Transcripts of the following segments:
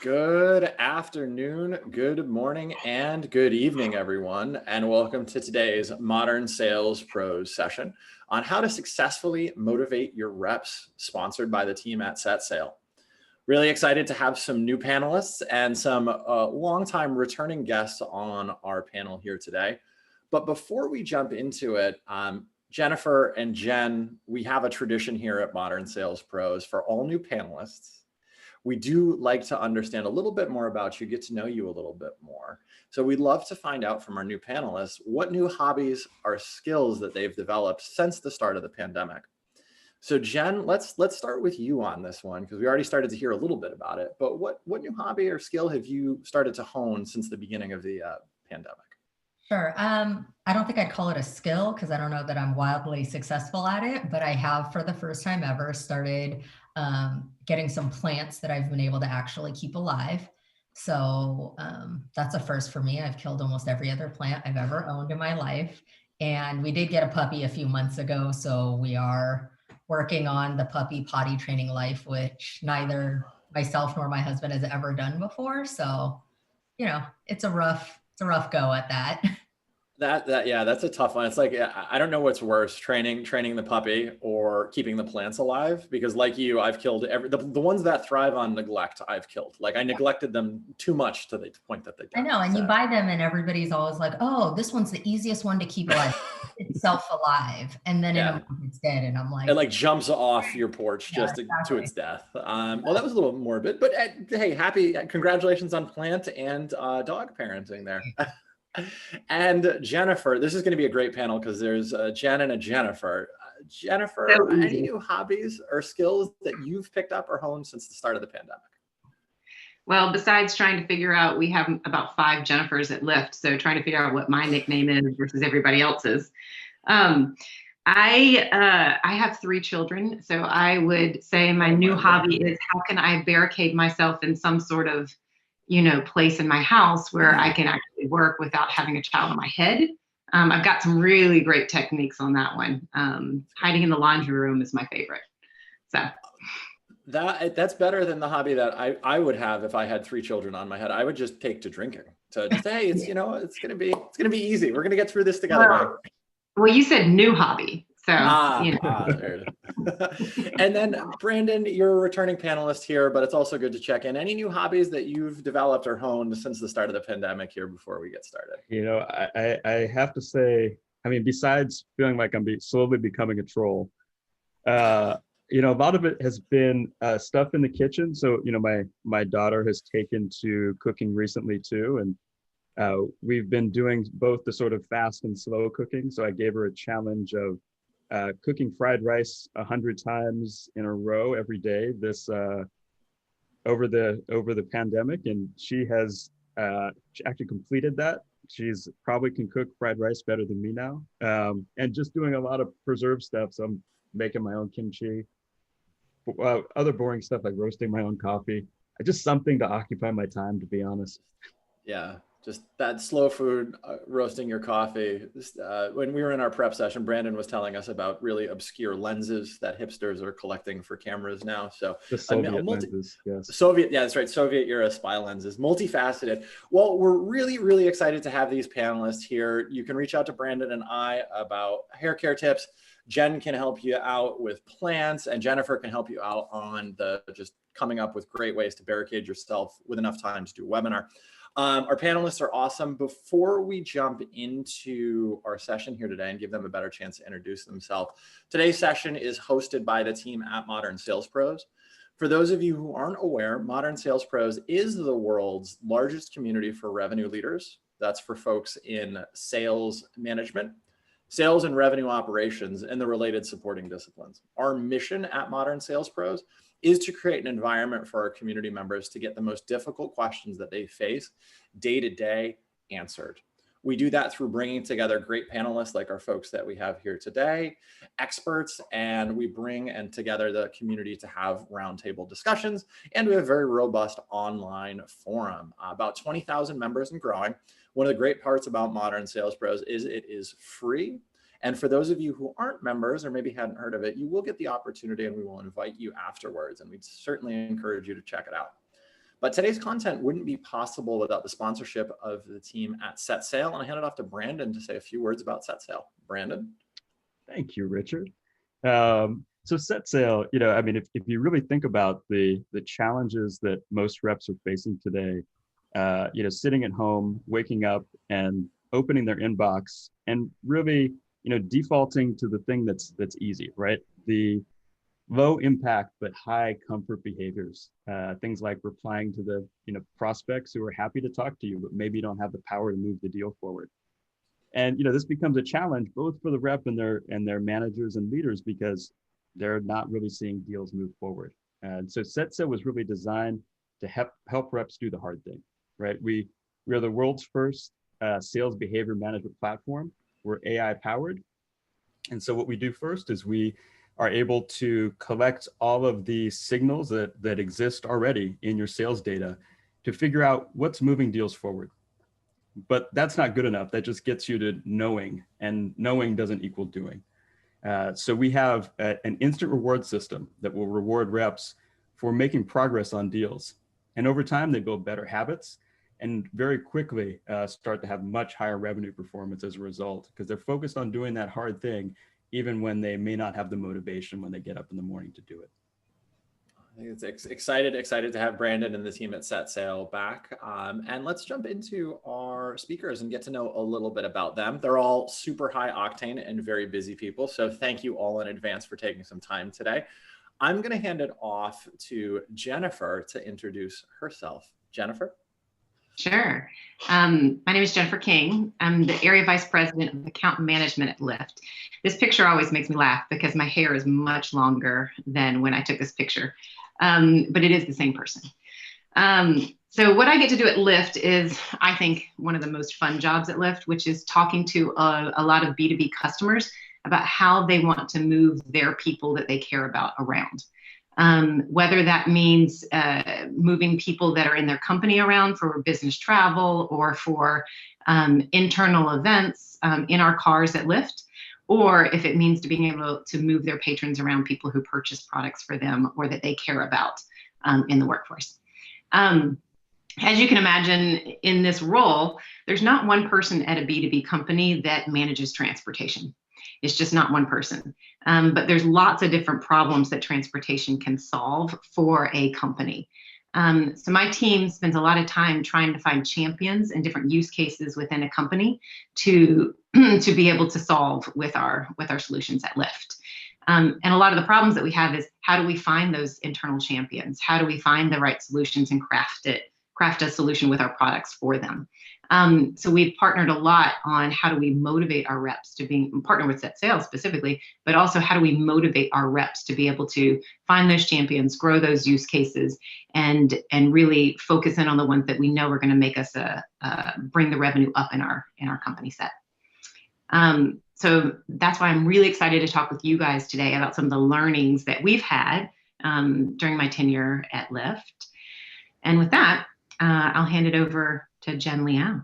Good afternoon, good morning, and good evening, everyone, and welcome to today's Modern Sales Pros session on how to successfully motivate your reps, sponsored by the team at SetSail. Really excited to have some new panelists and some longtime returning guests on our panel here today. But before we jump into it, Jennifer and Jen, we have a tradition here at Modern Sales Pros for all new panelists. We do like to understand a little bit more about you, get to know you a little bit more. So we'd love to find out from our new panelists what new hobbies or skills that they've developed since the start of the pandemic. So Jen, let's start with you on this one, because we already started to hear a little bit about it, but what new hobby or skill have you started to hone since the beginning of the pandemic? Sure. I don't think I'd call it a skill because I don't know that I'm wildly successful at it, but I have for the first time ever started getting some plants that I've been able to actually keep alive. So that's a first for me. I've killed almost every other plant I've ever owned in my life. And we did get a puppy a few months ago. So we are working on the puppy potty training life, which neither myself nor my husband has ever done before. So, it's a rough go at that. Yeah, that's a tough one. It's like, I don't know what's worse, training the puppy or keeping the plants alive, because like you, I've killed the ones that thrive on neglect. I've killed, like I neglected them too much to the point that they died. I know. And you buy them and everybody's always like, oh, this one's the easiest one to keep alive. Itself alive. And then in a month it's dead. And I'm like, it like jumps off your porch just to its death. Well, that was a little morbid, but hey, congratulations on plant and dog parenting there. And Jennifer, this is going to be a great panel because there's a Jen and a Jennifer. Jennifer, any new hobbies or skills that you've picked up or honed since the start of the pandemic? Well, besides trying to figure out, we have about 5 Jennifers at Lyft, so trying to figure out what my nickname is versus everybody else's. I have 3 children, so I would say my new hobby is how can I barricade myself in some sort of place in my house where I can actually work without having a child on my head. I've got some really great techniques on that one. Hiding in the laundry room is my favorite. So that's better than the hobby that I would have if I had 3 children on my head. I would just take to drinking. So just, hey, it's it's gonna be easy. We're gonna get through this together. Well, you said new hobby. So, and then Brandon, you're a returning panelist here, but it's also good to check in. Any new hobbies that you've developed or honed since the start of the pandemic here before we get started? I have to say, besides feeling like I'm slowly becoming a troll, a lot of it has been stuff in the kitchen. So, my daughter has taken to cooking recently too. And we've been doing both the sort of fast and slow cooking. So I gave her a challenge of cooking fried rice 100 times in a row every day this over the pandemic, and she has she actually completed that. She's probably can cook fried rice better than me now, and just doing a lot of preserved stuff. So I'm making my own kimchi, other boring stuff like roasting my own coffee. Just something to occupy my time, to be honest. Yeah. Just that slow food, roasting your coffee. When we were in our prep session, Brandon was telling us about really obscure lenses that hipsters are collecting for cameras now. So the Soviet lenses, yes. That's right. Soviet era spy lenses, multifaceted. Well, we're really, really excited to have these panelists here. You can reach out to Brandon and I about hair care tips. Jen can help you out with plants, and Jennifer can help you out on just coming up with great ways to barricade yourself with enough time to do a webinar. Our panelists are awesome. Before we jump into our session here today and give them a better chance to introduce themselves, today's session is hosted by the team at Modern Sales Pros. For those of you who aren't aware, Modern Sales Pros is the world's largest community for revenue leaders. That's for folks in sales management, sales and revenue operations, and the related supporting disciplines. Our mission at Modern Sales Pros is to create an environment for our community members to get the most difficult questions that they face day to day answered. We do that through bringing together great panelists like our folks that we have here today, experts, and we bring together the community to have roundtable discussions. And we have a very robust online forum, about 20,000 members and growing. One of the great parts about Modern Sales Pros is it is free. And for those of you who aren't members or maybe hadn't heard of it, you will get the opportunity and we will invite you afterwards. And we'd certainly encourage you to check it out. But today's content wouldn't be possible without the sponsorship of the team at SetSail. And I hand it off to Brandon to say a few words about SetSail. Brandon. Thank you, Richard. So SetSail, I mean, if you really think about the challenges that most reps are facing today, sitting at home, waking up and opening their inbox and really, defaulting to the thing that's easy, right? The low impact but high comfort behaviors, things like replying to the prospects who are happy to talk to you, but maybe don't have the power to move the deal forward. And this becomes a challenge both for the rep and their managers and leaders because they're not really seeing deals move forward. And so SetSail was really designed to help reps do the hard thing, right? We are the world's first sales behavior management platform. We're AI powered. And so what we do first is we are able to collect all of the signals that exist already in your sales data to figure out what's moving deals forward. But that's not good enough. That just gets you to knowing, and knowing doesn't equal doing. So we have an instant reward system that will reward reps for making progress on deals. And over time, they build better habits and very quickly start to have much higher revenue performance as a result, because they're focused on doing that hard thing, even when they may not have the motivation when they get up in the morning to do it. I think it's excited to have Brandon and the team at SetSail back. And let's jump into our speakers and get to know a little bit about them. They're all super high octane and very busy people. So thank you all in advance for taking some time today. I'm going to hand it off to Jennifer to introduce herself. Jennifer? Sure. My name is Jennifer King. I'm the Area Vice President of Account Management at Lyft. This picture always makes me laugh because my hair is much longer than when I took this picture, but it is the same person. So what I get to do at Lyft is, I think, one of the most fun jobs at Lyft, which is talking to a lot of B2B customers about how they want to move their people that they care about around. Whether that means moving people that are in their company around for business travel or for internal events in our cars at Lyft, or if it means to being able to move their patrons around, people who purchase products for them or that they care about in the workforce. As you can imagine, in this role, there's not one person at a B2B company that manages transportation. It's just not one person. But there's lots of different problems that transportation can solve for a company. So my team spends a lot of time trying to find champions and different use cases within a company to be able to solve with our solutions at Lyft. And a lot of the problems that we have is, how do we find those internal champions? How do we find the right solutions and craft a solution with our products for them? So we've partnered a lot on how do we motivate our reps to partner with SetSail specifically, but also how do we motivate our reps to be able to find those champions, grow those use cases, and really focus in on the ones that we know are going to make us bring the revenue up in our company set. So that's why I'm really excited to talk with you guys today about some of the learnings that we've had during my tenure at Lyft. And with that, I'll hand it over to Jen Liao.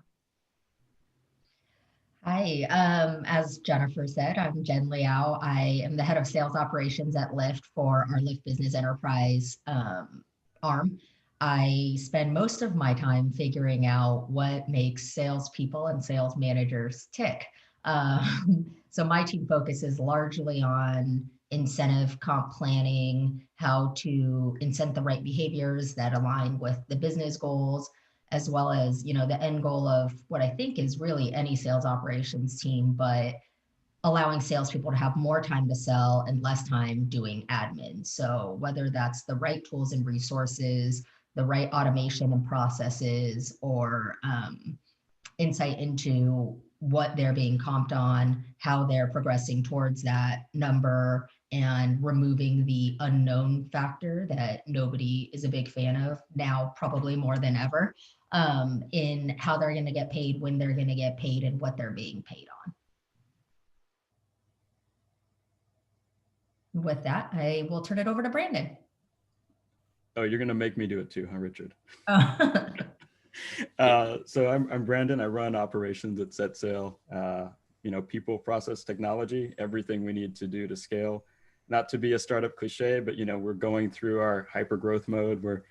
Hi, as Jennifer said, I'm Jen Liao. I am the head of sales operations at Lyft for our Lyft Business Enterprise arm. I spend most of my time figuring out what makes salespeople and sales managers tick. So my team focuses largely on incentive comp planning, how to incent the right behaviors that align with the business goals, as well as, the end goal of what I think is really any sales operations team, but allowing salespeople to have more time to sell and less time doing admin. So whether that's the right tools and resources, the right automation and processes, or insight into what they're being comped on, how they're progressing towards that number, and removing the unknown factor that nobody is a big fan of now, probably more than ever, in how they're going to get paid, when they're going to get paid, and what they're being paid on. With that, I will turn it over to Brandon. Oh, you're going to make me do it too, huh, Richard? So I'm Brandon. I run operations at SetSail. People, process, technology, everything we need to do to scale. Not to be a startup cliche, but we're going through our hyper growth mode. We're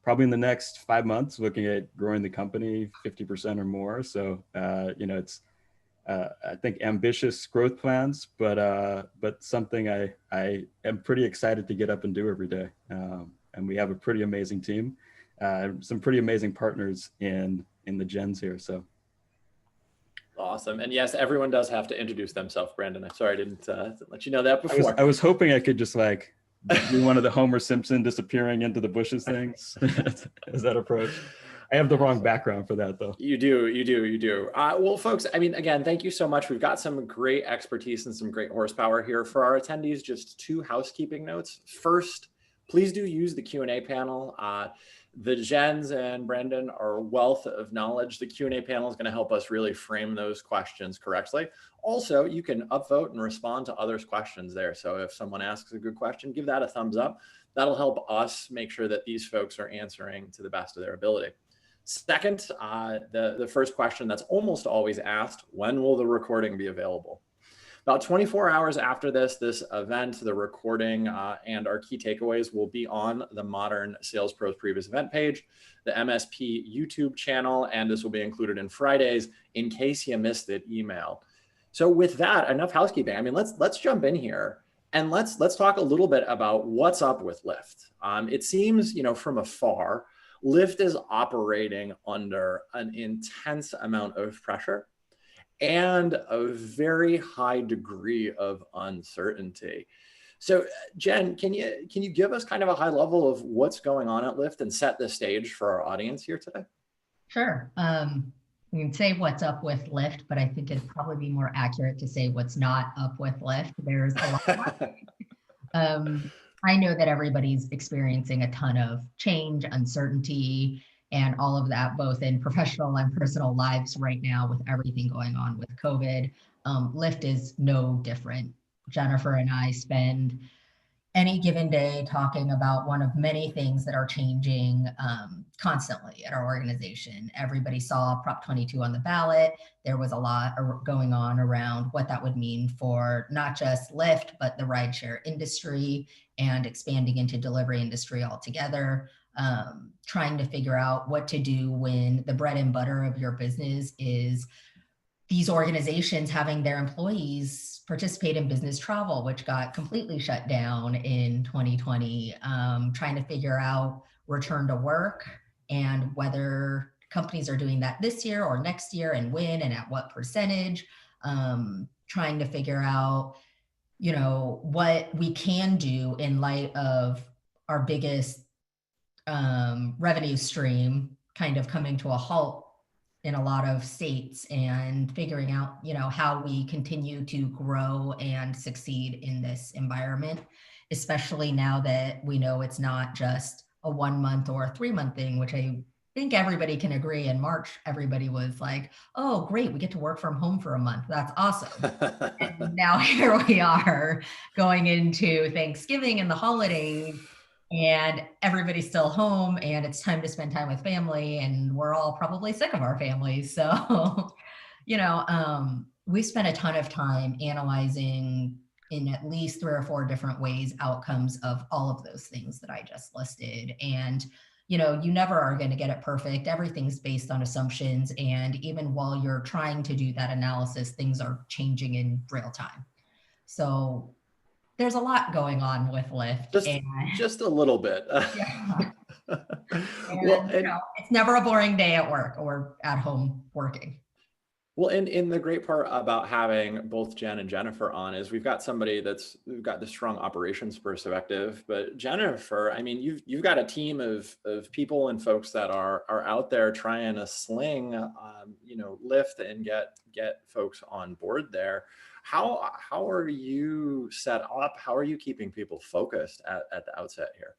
probably in the next 5 months, looking at growing the company 50% or more. So, it's, I think, ambitious growth plans, but something I am pretty excited to get up and do every day. And we have a pretty amazing team, some pretty amazing partners in the gens here. So. Awesome. And yes, everyone does have to introduce themselves, Brandon. I'm sorry I didn't let you know that before. I was hoping I could just like do one of the Homer Simpson disappearing into the bushes things. Is that approach? I have the wrong background for that, though. You do. Well, folks, I mean, again, thank you so much. We've got some great expertise and some great horsepower here. For our attendees, just 2 housekeeping notes. First, please do use the Q&A panel. The Jens and Brandon are a wealth of knowledge. The Q&A panel is going to help us really frame those questions correctly. Also, you can upvote and respond to others' questions there. So if someone asks a good question, give that a thumbs up. That'll help us make sure that these folks are answering to the best of their ability. Second, the first question that's almost always asked, when will the recording be available? About 24 hours after this event, the recording and our key takeaways will be on the Modern Sales Pros Previous Event page, the MSP YouTube channel, and this will be included in Fridays in case you missed it email. So with that, enough housekeeping. I mean, let's jump in here and let's talk a little bit about what's up with Lyft. It seems, from afar, Lyft is operating under an intense amount of pressure and a very high degree of uncertainty. So Jen, can you give us kind of a high level of what's going on at Lyft and set the stage for our audience here today? Sure. We can say what's up with Lyft, but I think it'd probably be more accurate to say what's not up with Lyft. There's a lot. I know that everybody's experiencing a ton of change, uncertainty, and all of that, both in professional and personal lives right now with everything going on with COVID. Lyft is no different. Jennifer and I spend any given day talking about one of many things that are changing constantly at our organization. Everybody saw Prop 22 on the ballot. There was a lot going on around what that would mean for not just Lyft, but the rideshare industry and expanding into delivery industry altogether. Trying to figure out what to do when the bread and butter of your business is these organizations having their employees participate in business travel, which got completely shut down in 2020, trying to figure out return to work and whether companies are doing that this year or next year and when and at what percentage, trying to figure out, what we can do in light of our biggest revenue stream kind of coming to a halt in a lot of states and figuring out, how we continue to grow and succeed in this environment, especially now that we know it's not just a 1 month or a 3 month thing, which I think everybody can agree. In March, everybody was like, oh, great, we get to work from home for a month. That's awesome. And now here we are going into Thanksgiving and the holidays, and everybody's still home and it's time to spend time with family, and we're all probably sick of our families. So, we spent a ton of time analyzing in at least 3 or 4 different ways outcomes of all of those things that I just listed. And, you never are going to get it perfect. Everything's based on assumptions. And even while you're trying to do that analysis, things are changing in real time. So there's a lot going on with Lyft. Just a little bit. Yeah. It's never a boring day at work or at home working. Well, and the great part about having both Jen and Jennifer on is we've got somebody who've got the strong operations perspective. But Jennifer, I mean, you've got a team of people and folks that are out there trying to sling, Lyft and get folks on board there. How are you set up? How are you keeping people focused at the outset here?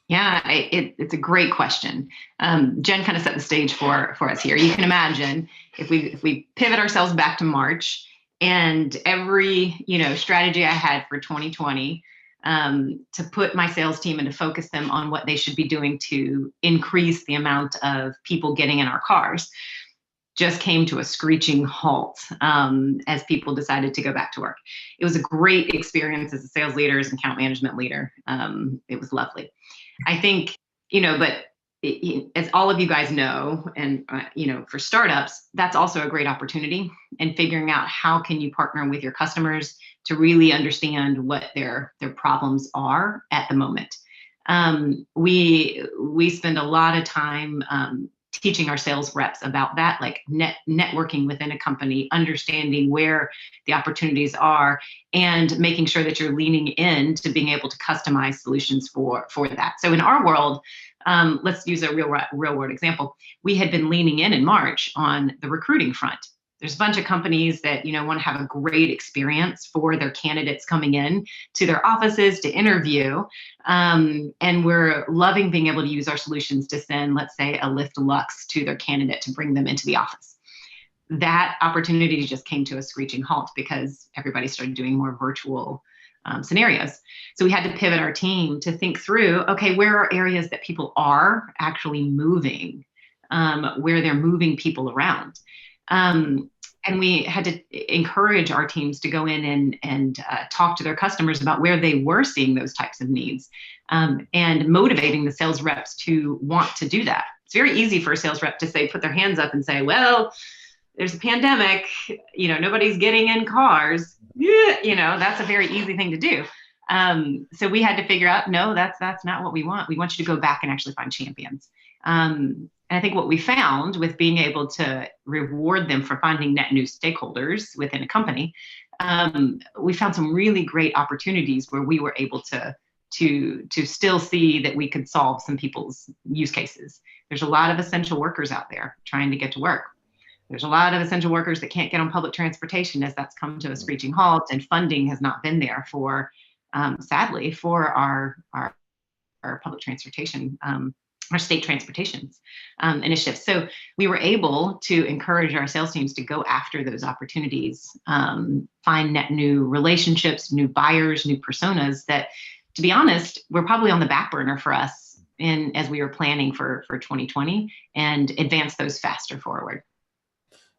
Yeah, it's a great question. Jen kind of set the stage for us here. You can imagine if we pivot ourselves back to March, and every strategy I had for 2020 to put my sales team and to focus them on what they should be doing to increase the amount of people getting in our cars just came to a screeching halt as people decided to go back to work. It was a great experience as a sales leader, as an account management leader. It was lovely. I think, but as all of you guys know, and for startups, that's also a great opportunity. And figuring out how can you partner with your customers to really understand what their problems are at the moment. We spend a lot of time teaching our sales reps about that, like networking within a company, understanding where the opportunities are, and making sure that you're leaning in to being able to customize solutions for that. So in our world, let's use a real world example. We had been leaning in March on the recruiting front. There's a bunch of companies that want to have a great experience for their candidates coming in to their offices to interview, and we're loving being able to use our solutions to send, let's say, a Lyft Lux to their candidate to bring them into the office. That opportunity just came to a screeching halt because everybody started doing more virtual scenarios. So we had to pivot our team to think through, okay, where are areas that people are actually moving, where they're moving people around. And we had to encourage our teams to go in and talk to their customers about where they were seeing those types of needs, and motivating the sales reps to want to do that. It's very easy for a sales rep to say, put their hands up and say, well, there's a pandemic, nobody's getting in cars. Yeah, that's a very easy thing to do. So we had to figure out, no, that's not what we want. We want you to go back and actually find champions. And I think what we found with being able to reward them for finding net new stakeholders within a company, we found some really great opportunities where we were able to still see that we could solve some people's use cases. There's a lot of essential workers out there trying to get to work. There's a lot of essential workers that can't get on public transportation as that's come to a screeching halt, and funding has not been there for, sadly, for our public transportation, our state transportations initiatives. So we were able to encourage our sales teams to go after those opportunities, find net new relationships, new buyers, new personas that, to be honest, were probably on the back burner for us as we were planning for 2020, and advance those faster forward.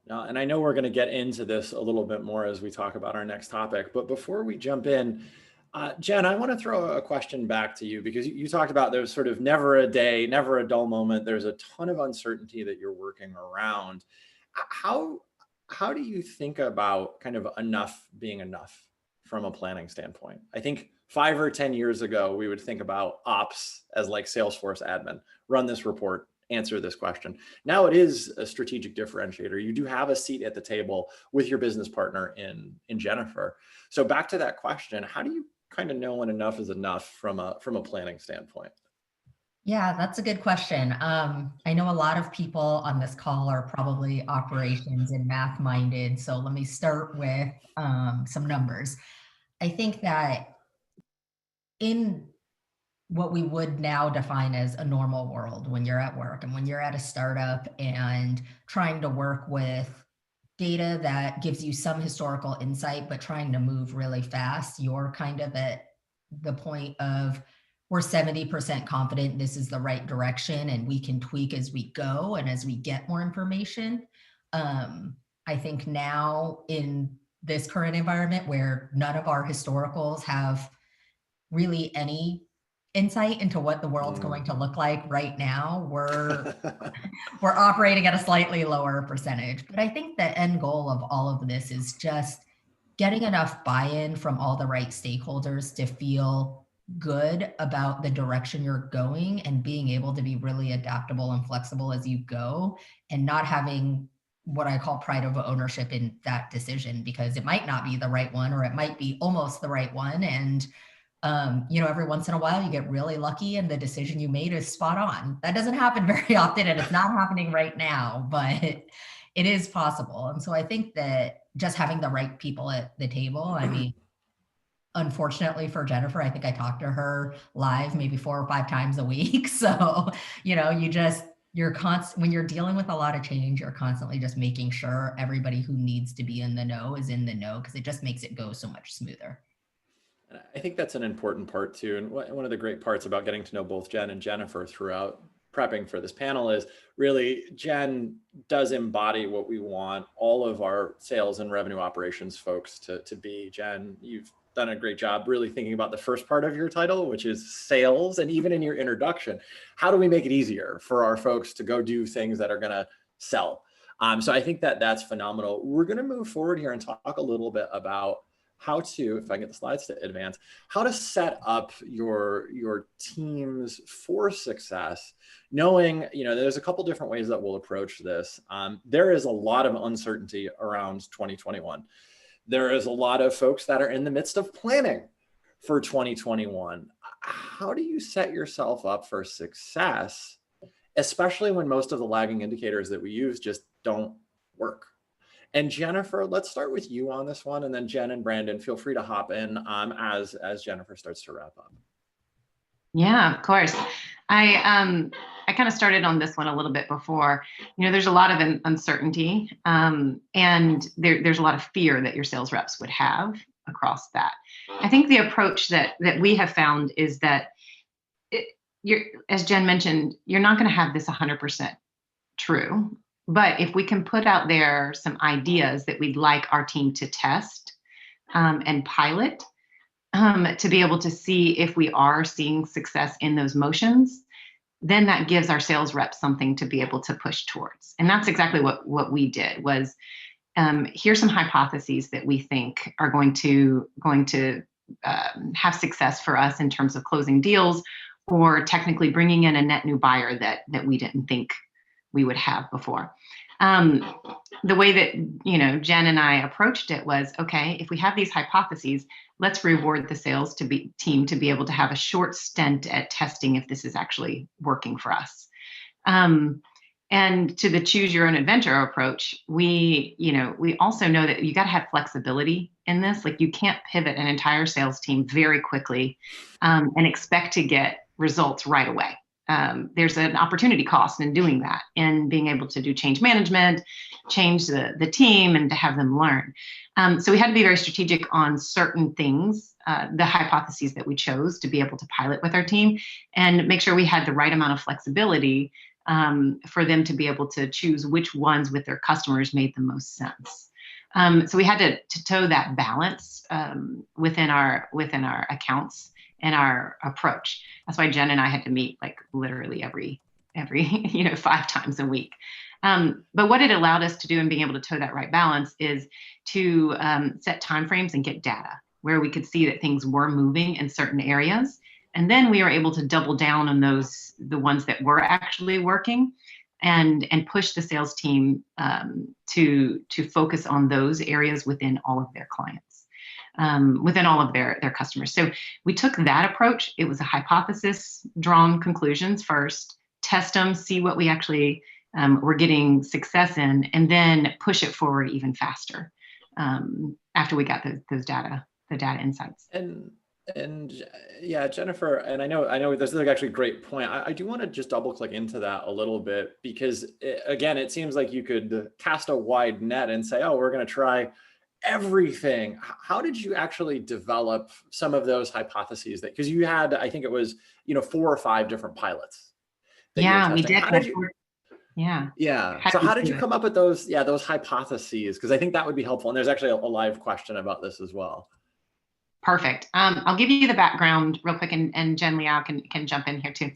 And I know we're going to get into this a little bit more as we talk about our next topic, but before we jump in, Jen, I want to throw a question back to you, because you talked about there's sort of never a day, never a dull moment. There's a ton of uncertainty that you're working around. How do you think about kind of enough being enough from a planning standpoint? I think 5 or 10 years ago, we would think about ops as like Salesforce admin, run this report, answer this question. Now it is a strategic differentiator. You do have a seat at the table with your business partner in Jennifer. So back to that question, how do you kind of know when enough is enough from a planning standpoint? Yeah, that's a good question. I know a lot of people on this call are probably operations and math minded. So let me start with some numbers. I think that in what we would now define as a normal world, when you're at work and when you're at a startup and trying to work with data that gives you some historical insight, but trying to move really fast, you're kind of at the point of, we're 70% confident this is the right direction and we can tweak as we go and as we get more information. I think now in this current environment where none of our historicals have really any insight into what the world's going to look like right now, we're operating at a slightly lower percentage. But I think the end goal of all of this is just getting enough buy-in from all the right stakeholders to feel good about the direction you're going, and being able to be really adaptable and flexible as you go, and not having what I call pride of ownership in that decision, because it might not be the right one, or it might be almost the right one. And every once in a while you get really lucky and the decision you made is spot on. That doesn't happen very often, and it's not happening right now, but it is possible. And so I think that just having the right people at the table, I mean, unfortunately for Jennifer, I think I talk to her live maybe 4 or 5 times a week. So, when you're dealing with a lot of change, you're constantly just making sure everybody who needs to be in the know is in the know, because it just makes it go so much smoother. I think that's an important part too. And one of the great parts about getting to know both Jen and Jennifer throughout prepping for this panel is really Jen does embody what we want all of our sales and revenue operations folks to be. Jen, you've done a great job really thinking about the first part of your title, which is sales. And even in your introduction, how do we make it easier for our folks to go do things that are going to sell? So I think that that's phenomenal. We're going to move forward here and talk a little bit about how to, if I get the slides to advance, how to set up your teams for success, knowing, there's a couple different ways that we'll approach this. There is a lot of uncertainty around 2021. There is a lot of folks that are in the midst of planning for 2021. How do you set yourself up for success, especially when most of the lagging indicators that we use just don't work? And Jennifer, let's start with you on this one, and then Jen and Brandon, feel free to hop in as Jennifer starts to wrap up. Yeah, of course. I kind of started on this one a little bit before. There's a lot of uncertainty, and there's a lot of fear that your sales reps would have across that. I think the approach that we have found is that as Jen mentioned, you're not going to have this 100% true. But if we can put out there some ideas that we'd like our team to test and pilot to be able to see if we are seeing success in those motions, then that gives our sales reps something to be able to push towards. And that's exactly what we did was here's some hypotheses that we think are going to have success for us in terms of closing deals or technically bringing in a net new buyer that we didn't think we would have before. The way that, Jen and I approached it was, okay, if we have these hypotheses, let's reward the sales team to be able to have a short stint at testing if this is actually working for us. And to the choose your own adventure approach, we also know that you got to have flexibility in this. Like you can't pivot an entire sales team very quickly and expect to get results right away. There's an opportunity cost in doing that and being able to do change management, change the team, and to have them learn. So we had to be very strategic on certain things, the hypotheses that we chose to be able to pilot with our team, and make sure we had the right amount of flexibility for them to be able to choose which ones with their customers made the most sense. So we had to toe that balance within our accounts and our approach. That's why Jen and I had to meet like literally every 5 times a week. But what it allowed us to do in being able to toe that right balance is to set timeframes and get data where we could see that things were moving in certain areas. And then we were able to double down on the ones that were actually working and push the sales team to focus on those areas within all of their clients. Within all of their customers. So we took that approach. It was a hypothesis, drawn conclusions first, test them, see what we actually were getting success in, and then push it forward even faster after we got the data insights. And yeah, Jennifer, and I know this is actually a great point. I do want to just double click into that a little bit because again, it seems like you could cast a wide net and say, oh, we're going to try everything. How did you actually develop some of those hypotheses because you had, I think it was, 4 or 5 different pilots. Yeah, we did. Yeah. So how did you come up with those hypotheses? Because I think that would be helpful. And there's actually a live question about this as well. Perfect. I'll give you the background real quick and Jen Liao can jump in here too.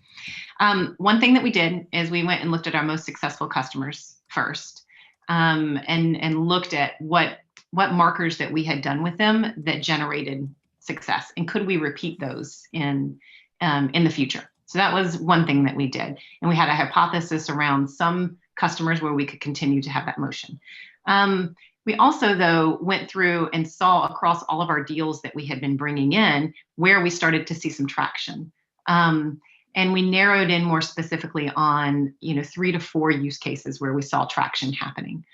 One thing that we did is we went and looked at our most successful customers first and looked at what markers that we had done with them that generated success, and could we repeat those in the future? So that was one thing that we did, and we had a hypothesis around some customers where we could continue to have that motion. We also, though, went through and saw across all of our deals that we had been bringing in where we started to see some traction, and we narrowed in more specifically on 3 to 4 use cases where we saw traction happening.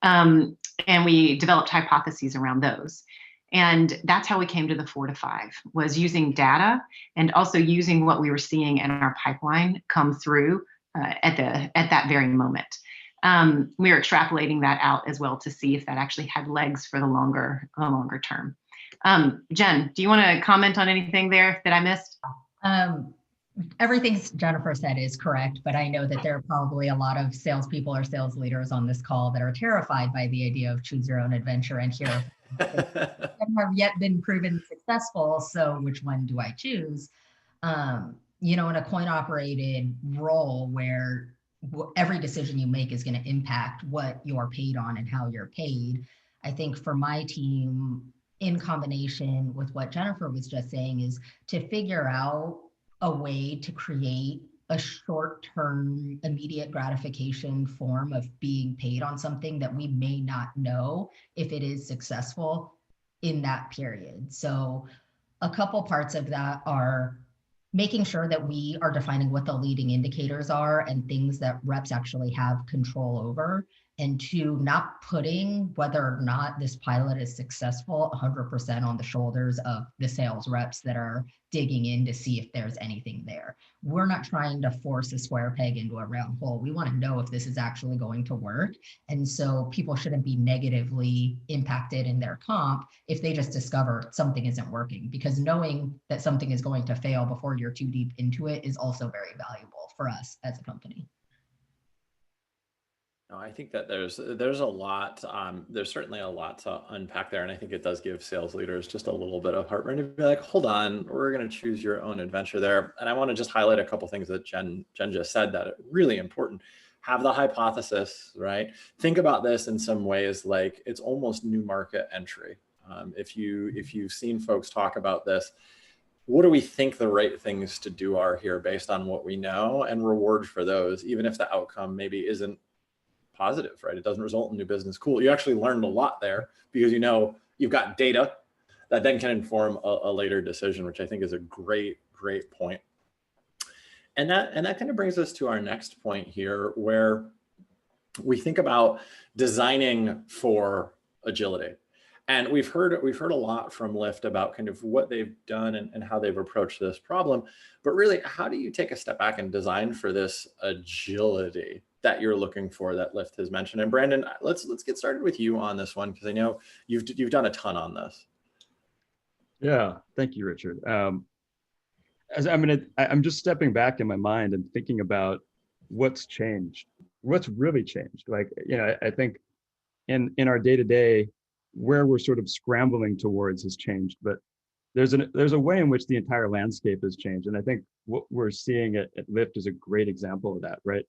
And we developed hypotheses around those. And that's how we came to the 4 to 5, was using data and also using what we were seeing in our pipeline come through at that very moment. We were extrapolating that out as well to see if that actually had legs for the longer term. Jen, do you want to comment on anything there that I missed? Everything Jennifer said is correct, but I know that there are probably a lot of salespeople or sales leaders on this call that are terrified by the idea of choose your own adventure and here have yet been proven successful. So which one do I choose? In a coin operated role where every decision you make is going to impact what you're paid on and how you're paid. I think for my team, in combination with what Jennifer was just saying, is to figure out a way to create a short-term immediate gratification form of being paid on something that we may not know if it is successful in that period. So a couple parts of that are making sure that we are defining what the leading indicators are and things that reps actually have control over, and two, not putting whether or not this pilot is successful 100% on the shoulders of the sales reps that are digging in to see if there's anything there. We're not trying to force a square peg into a round hole. We want to know if this is actually going to work. And so people shouldn't be negatively impacted in their comp if they just discover something isn't working, because knowing that something is going to fail before you're too deep into it is also very valuable for us as a company. No, I think that there's a lot, there's certainly a lot to unpack there. And I think it does give sales leaders just a little bit of heartburn to be like, hold on, we're going to choose your own adventure there. And I want to just highlight a couple things that Jen just said that are really important. Have the hypothesis, right? Think about this in some ways like it's almost new market entry. If you've seen folks talk about this, what do we think the right things to do are here based on what we know, and reward for those, even if the outcome maybe isn't positive, right? It doesn't result in new business. Cool. You actually learned a lot there because you've got data that then can inform a later decision, which I think is a great point. And that kind of brings us to our next point here, where we think about designing for agility. And we've heard a lot from Lyft about kind of what they've done and how they've approached this problem. But really, how do you take a step back and design for this agility that you're looking for that Lyft has mentioned? And Brandon, let's get started with you on this one, because I know you've done a ton on this. Yeah, thank you, Richard. I'm just stepping back in my mind and thinking about what's changed, what's really changed. Like, I think in our day-to-day, where we're sort of scrambling towards has changed, but there's a way in which the entire landscape has changed. And I think what we're seeing at Lyft is a great example of that, right?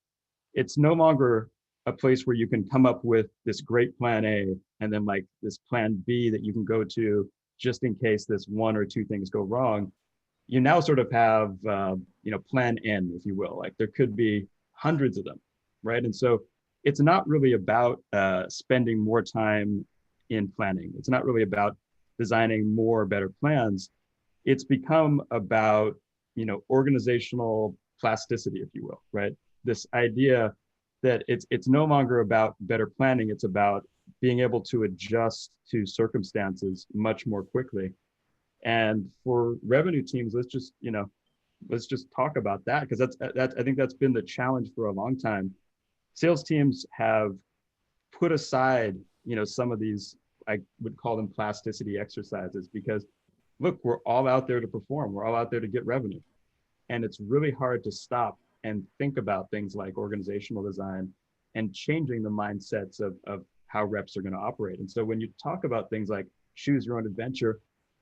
It's no longer a place where you can come up with this great plan A and then like this plan B that you can go to just in case this one or two things go wrong. You now sort of have, plan N, if you will. Like there could be hundreds of them, right? And so it's not really about spending more time in planning. It's not really about designing more better plans. It's become about, organizational plasticity, if you will, right? This idea that it's no longer about better planning. It's about being able to adjust to circumstances much more quickly. And for revenue teams, let's just talk about that, because that's I think that's been the challenge for a long time. Sales teams have put aside, some of these, I would call them plasticity exercises, because look, we're all out there to perform. We're all out there to get revenue. And it's really hard to stop and think about things like organizational design and changing the mindsets of how reps are going to operate. And so when you talk about things like choose your own adventure,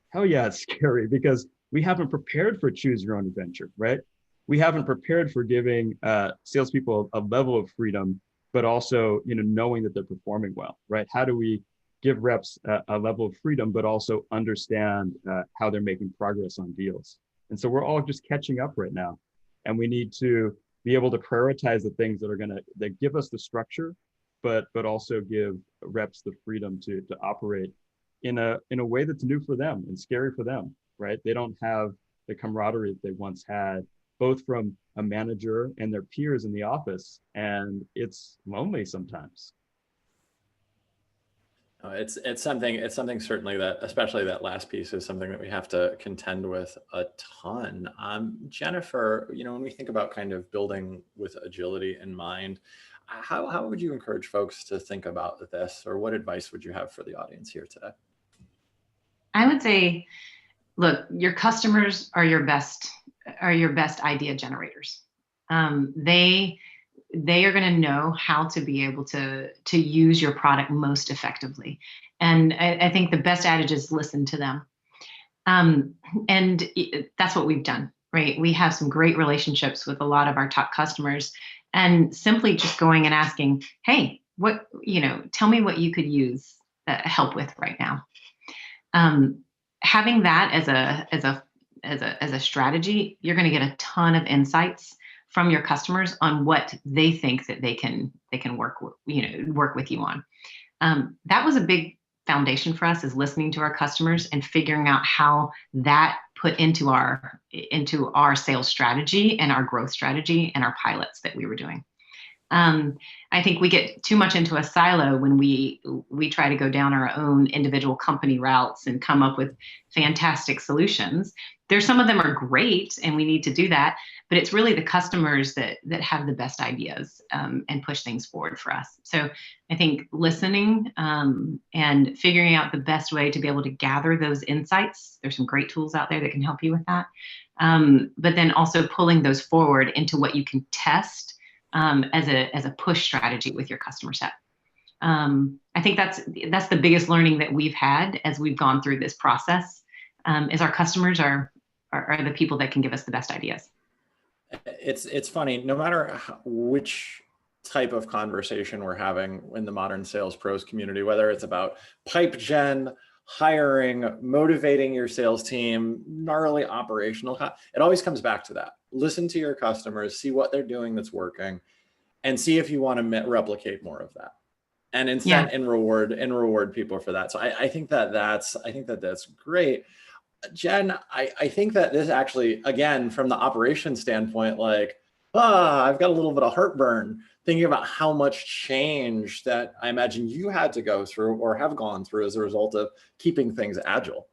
hell yeah, it's scary, because we haven't prepared for choose your own adventure, right? We haven't prepared for giving salespeople a level of freedom, but also, knowing that they're performing well, right? How do we give reps a level of freedom, but also understand how they're making progress on deals? And so we're all just catching up right now. And we need to be able to prioritize the things that give us the structure, but also give reps the freedom to operate in a way that's new for them and scary for them, right? They don't have the camaraderie that they once had, both from a manager and their peers in the office, and it's lonely sometimes. It's something certainly that, especially that last piece, is something that we have to contend with a ton. Jennifer, when we think about kind of building with agility in mind, how would you encourage folks to think about this, or what advice would you have for the audience here today? I would say, look, your customers are your best idea generators. They are going to know how to be able to use your product most effectively. And I think the best adage is listen to them. And that's what we've done, right? We have some great relationships with a lot of our top customers, and simply just going and asking, hey, tell me what you could use help with right now. Having that as a strategy, you're going to get a ton of insights from your customers on what they think that they can work with you on. That was a big foundation for us, is listening to our customers and figuring out how that put into our sales strategy and our growth strategy and our pilots that we were doing. I think we get too much into a silo when we try to go down our own individual company routes and come up with fantastic solutions. There's some of them are great, and we need to do that, but it's really the customers that have the best ideas and push things forward for us. So I think listening and figuring out the best way to be able to gather those insights. There's some great tools out there that can help you with that. But then also pulling those forward into what you can test as a push strategy with your customer set. I think that's the biggest learning that we've had as we've gone through this process, is our customers are the people that can give us the best ideas. It's funny, no matter which type of conversation we're having in the modern sales pros community, whether it's about pipe gen, hiring, motivating your sales team, gnarly operational, it always comes back to that. Listen to your customers, see what they're doing that's working, and see if you want to replicate more of that, and incent and reward people for that. So I think that's great. Jen, I think that this actually, again, from the operation standpoint, I've got a little bit of heartburn thinking about how much change that I imagine you had to go through or have gone through as a result of keeping things agile.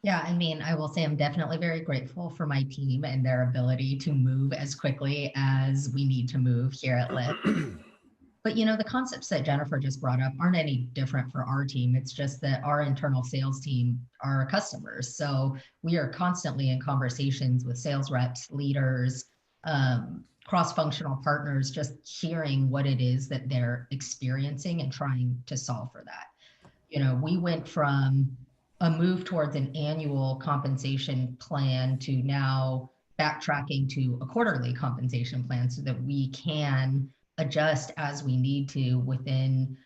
Yeah, I mean, I will say I'm definitely very grateful for my team and their ability to move as quickly as we need to move here at Lyft. But, the concepts that Jennifer just brought up aren't any different for our team. It's just that our internal sales team are customers. So we are constantly in conversations with sales reps, leaders, cross-functional partners, just hearing what it is that they're experiencing and trying to solve for that. We went from a move towards an annual compensation plan to now backtracking to a quarterly compensation plan so that we can adjust as we need to within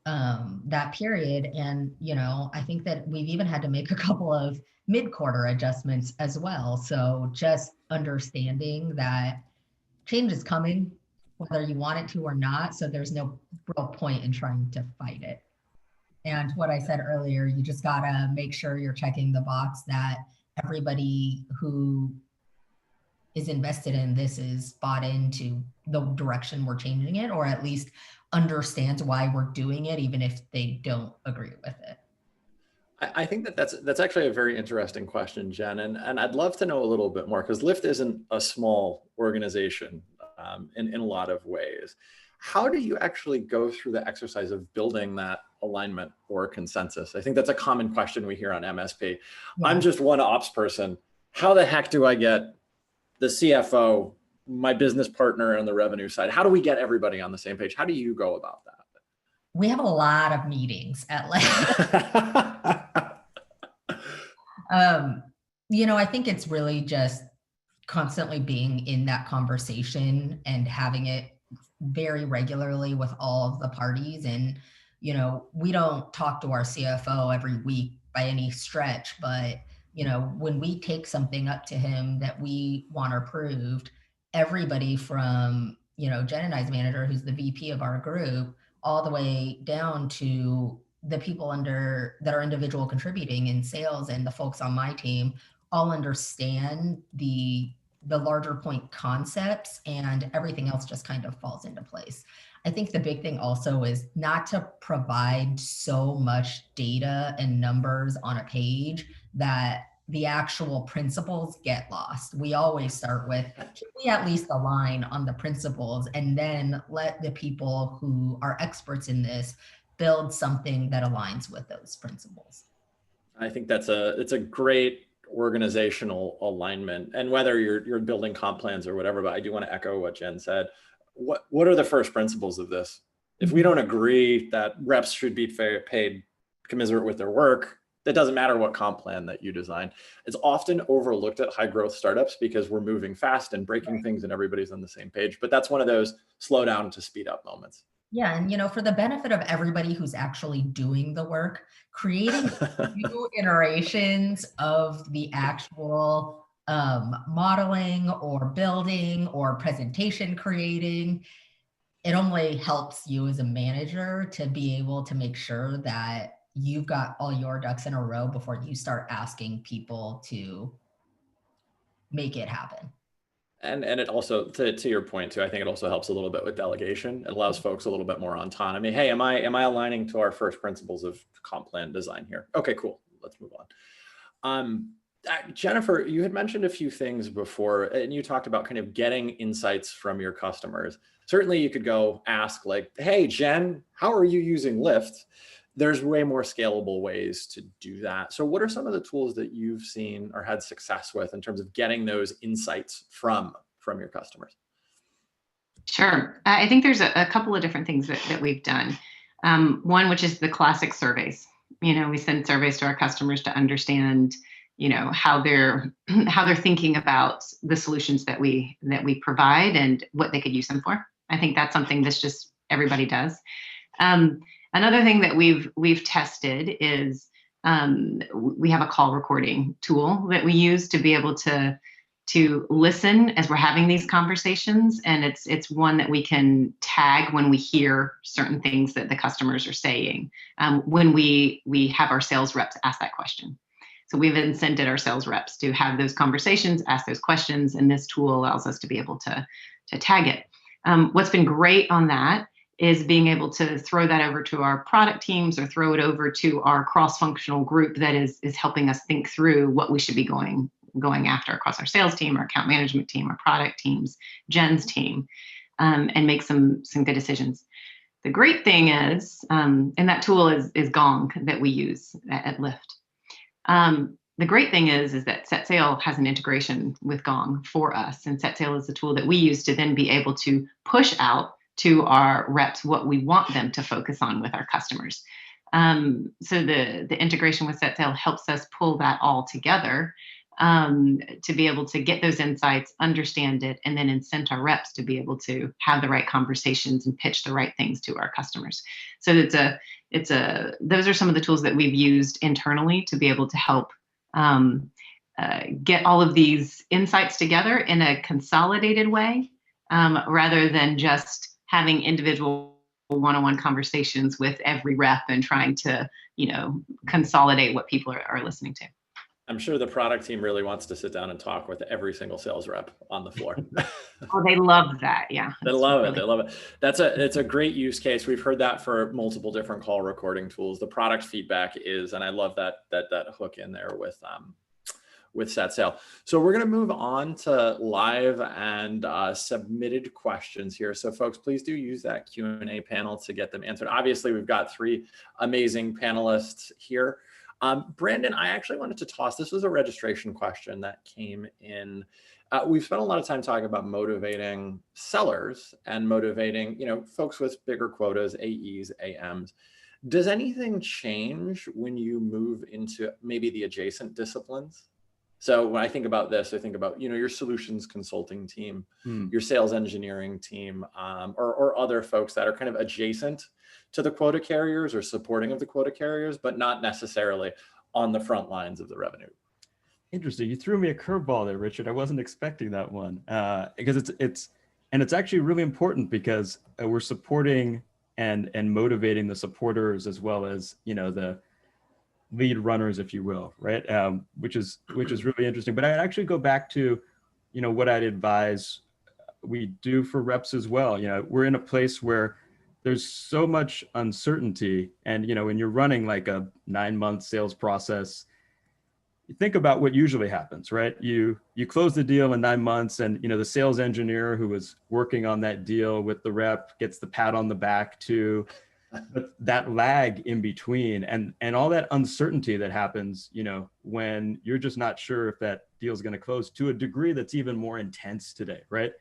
that period. And, I think that we've even had to make a couple of mid-quarter adjustments as well. So just understanding that change is coming, whether you want it to or not. So there's no real point in trying to fight it. And what I said earlier, you just got to make sure you're checking the box that everybody who is invested in this is bought into the direction we're changing it, or at least understands why we're doing it, even if they don't agree with it. I think that's actually a very interesting question, Jen, and I'd love to know a little bit more, because Lyft isn't a small organization in a lot of ways. How do you actually go through the exercise of building that alignment or consensus? I think that's a common question we hear on MSP. Yeah. I'm just one ops person. How the heck do I get the CFO, my business partner on the revenue side? How do we get everybody on the same page? How do you go about that? We have a lot of meetings at Lyft. I think it's really just constantly being in that conversation and having it very regularly with all of the parties. And, we don't talk to our CFO every week by any stretch, but, when we take something up to him that we want approved, everybody from, Jen and I's manager, who's the VP of our group, all the way down to the people that are individual contributing in sales and the folks on my team, all understand the larger point concepts, and everything else just kind of falls into place. I think the big thing also is not to provide so much data and numbers on a page that the actual principles get lost. We always start with, can we at least align on the principles, and then let the people who are experts in this build something that aligns with those principles. I think it's a great organizational alignment, and whether you're building comp plans or whatever, but I do want to echo what Jen said. What are the first principles of this? If we don't agree that reps should be paid commiserate with their work, that doesn't matter what comp plan that you design. It's often overlooked at high growth startups because we're moving fast and breaking things and everybody's on the same page. But that's one of those slow down to speed up moments. Yeah, and for the benefit of everybody who's actually doing the work, creating new iterations of the actual modeling or building or presentation creating, it only helps you as a manager to be able to make sure that you've got all your ducks in a row before you start asking people to make it happen. And it also, to your point too, I think it also helps a little bit with delegation. It allows folks a little bit more autonomy. Hey, am I aligning to our first principles of comp plan design here? Okay, cool. Let's move on. Jennifer, you had mentioned a few things before, and you talked about kind of getting insights from your customers. Certainly you could go ask like, hey, Jen, how are you using Lyft? There's way more scalable ways to do that. So what are some of the tools that you've seen or had success with in terms of getting those insights from your customers? Sure. I think there's a couple of different things that we've done. One, which is the classic surveys. We send surveys to our customers to understand, how they're thinking about the solutions that we provide and what they could use them for. I think that's something that's just everybody does. Another thing that we've tested is we have a call recording tool that we use to be able to listen as we're having these conversations, and it's one that we can tag when we hear certain things that the customers are saying when we have our sales reps ask that question. So we've incented our sales reps to have those conversations, ask those questions, and this tool allows us to be able to tag it. What's been great on that is being able to throw that over to our product teams or throw it over to our cross-functional group that is helping us think through what we should be going after across our sales team, our account management team, our product teams, Jen's team, and make some good decisions. The great thing is, and that tool is Gong that we use at Lyft. The great thing is that SetSail has an integration with Gong for us, and SetSail is the tool that we use to then be able to push out to our reps what we want them to focus on with our customers. So the integration with SetSail helps us pull that all together to be able to get those insights, understand it, and then incent our reps to be able to have the right conversations and pitch the right things to our customers. So those are some of the tools that we've used internally to be able to help get all of these insights together in a consolidated way, rather than just having individual one-on-one conversations with every rep and trying to, consolidate what people are listening to. I'm sure the product team really wants to sit down and talk with every single sales rep on the floor. Oh, they love that. Yeah. They love it. They love it. It's a great use case. We've heard that for multiple different call recording tools. The product feedback is, and I love that hook in there with SetSail. So we're going to move on to live and submitted questions here. So folks, please do use that Q&A panel to get them answered. Obviously, we've got three amazing panelists here. Brandon, I actually wanted to toss, this was a registration question that came in. We've spent a lot of time talking about motivating sellers and motivating, folks with bigger quotas, AEs, AMs. Does anything change when you move into maybe the adjacent disciplines? So when I think about this, I think about, your solutions consulting team, your sales engineering team, or other folks that are kind of adjacent to the quota carriers or supporting of the quota carriers, but not necessarily on the front lines of the revenue. Interesting. You threw me a curveball there, Richard. I wasn't expecting that one because it's actually really important because we're supporting and motivating the supporters as well as, the lead runners, if you will, right? Which is really interesting. But I'd actually go back to, what I'd advise we do for reps as well. We're in a place where there's so much uncertainty, and when you're running like a 9-month sales process, you think about what usually happens, right? You close the deal in 9 months, and the sales engineer who was working on that deal with the rep gets the pat on the back too. But that lag in between and all that uncertainty that happens, when you're just not sure if that deal is going to close to a degree that's even more intense today, right?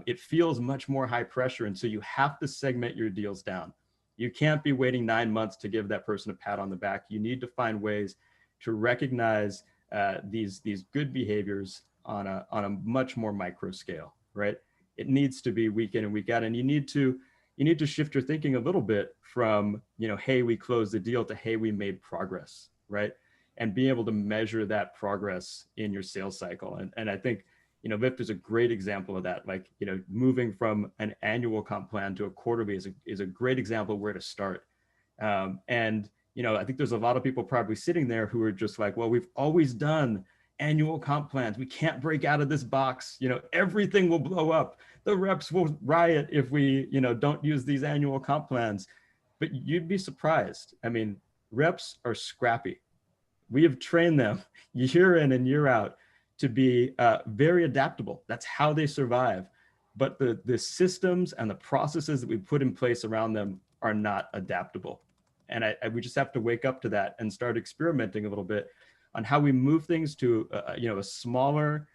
It feels much more high pressure. And so you have to segment your deals down. You can't be waiting 9 months to give that person a pat on the back. You need to find ways to recognize these good behaviors on a much more micro scale, right? It needs to be week in and week out, and you need to shift your thinking a little bit from, hey, we closed the deal, to hey, we made progress, right? And be able to measure that progress in your sales cycle. And I think, Lyft is a great example of that. Like, moving from an annual comp plan to a quarterly is a great example of where to start. And I think there's a lot of people probably sitting there who are just like, well, we've always done annual comp plans. We can't break out of this box. Everything will blow up. The reps will riot if we, don't use these annual comp plans. But you'd be surprised. I mean, reps are scrappy. We have trained them year in and year out to be very adaptable. That's how they survive. But the systems and the processes that we put in place around them are not adaptable. And we just have to wake up to that and start experimenting a little bit on how we move things to a smaller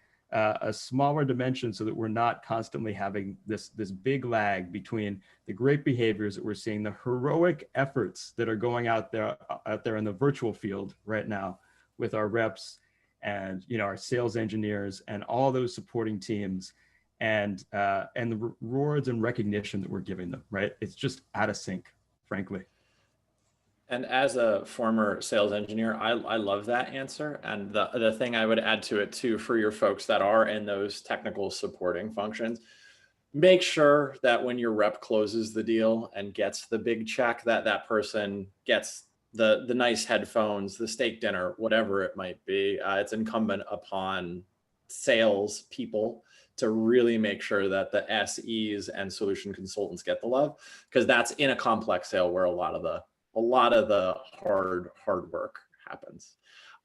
dimension, so that we're not constantly having this big lag between the great behaviors that we're seeing, the heroic efforts that are going out there in the virtual field right now with our reps and our sales engineers and all those supporting teams, and the rewards and recognition that we're giving them, right? It's just out of sync, frankly. And as a former sales engineer, I love that answer. And the thing I would add to it too, for your folks that are in those technical supporting functions, make sure that when your rep closes the deal and gets the big check, that person gets the nice headphones, the steak dinner, whatever it might be. It's incumbent upon sales people to really make sure that the SEs and solution consultants get the love, because that's in a complex sale where a lot of the hard work happens.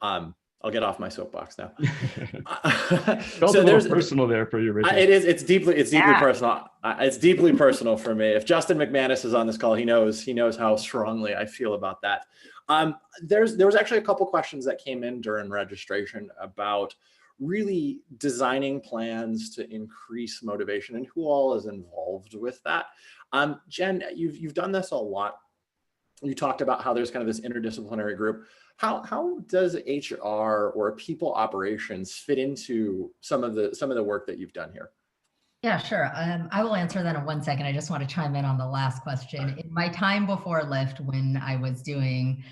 I'll get off my soapbox now. Felt so a little personal there for you, Richard. It's deeply personal. It's deeply personal for me. If Justin McManus is on this call, he knows how strongly I feel about that. There was actually a couple questions that came in during registration about really designing plans to increase motivation and who all is involved with that. Jen, you've done this a lot. You talked about how there's kind of this interdisciplinary group. How does HR or people operations fit into some of the work that you've done here? Yeah, sure. I will answer that in 1 second. I just want to chime in on the last question. In my time before Lyft, when I was doing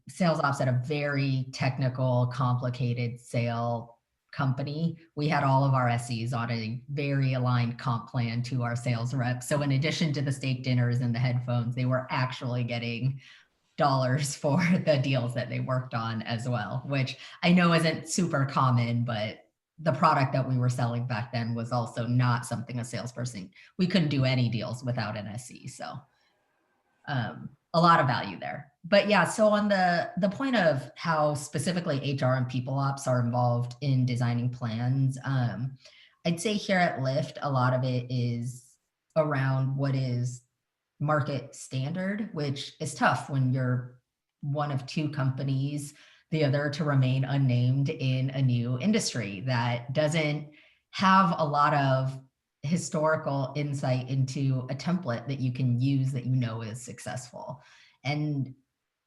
sales ops at a very technical, complicated sale company, we had all of our SEs on a very aligned comp plan to our sales reps. So in addition to the steak dinners and the headphones, they were actually getting dollars for the deals that they worked on as well, which I know isn't super common, but the product that we were selling back then was also not something a salesperson, we couldn't do any deals without an SE. So a lot of value there. But yeah, so on the point of how specifically HR and people ops are involved in designing plans, I'd say here at Lyft, a lot of it is around what is market standard, which is tough when you're one of two companies, the other to remain unnamed in a new industry that doesn't have a lot of historical insight into a template that you can use that is successful. And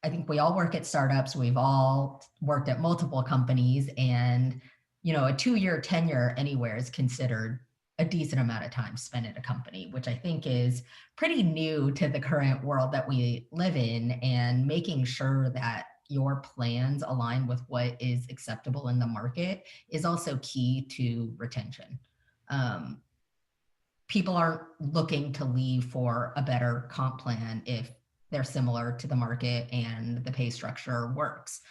I think we all work at startups. We've all worked at multiple companies, and a 2-year tenure anywhere is considered a decent amount of time spent at a company, which I think is pretty new to the current world that we live in, and making sure that your plans align with what is acceptable in the market is also key to retention. People aren't looking to leave for a better comp plan if they're similar to the market and the pay structure works.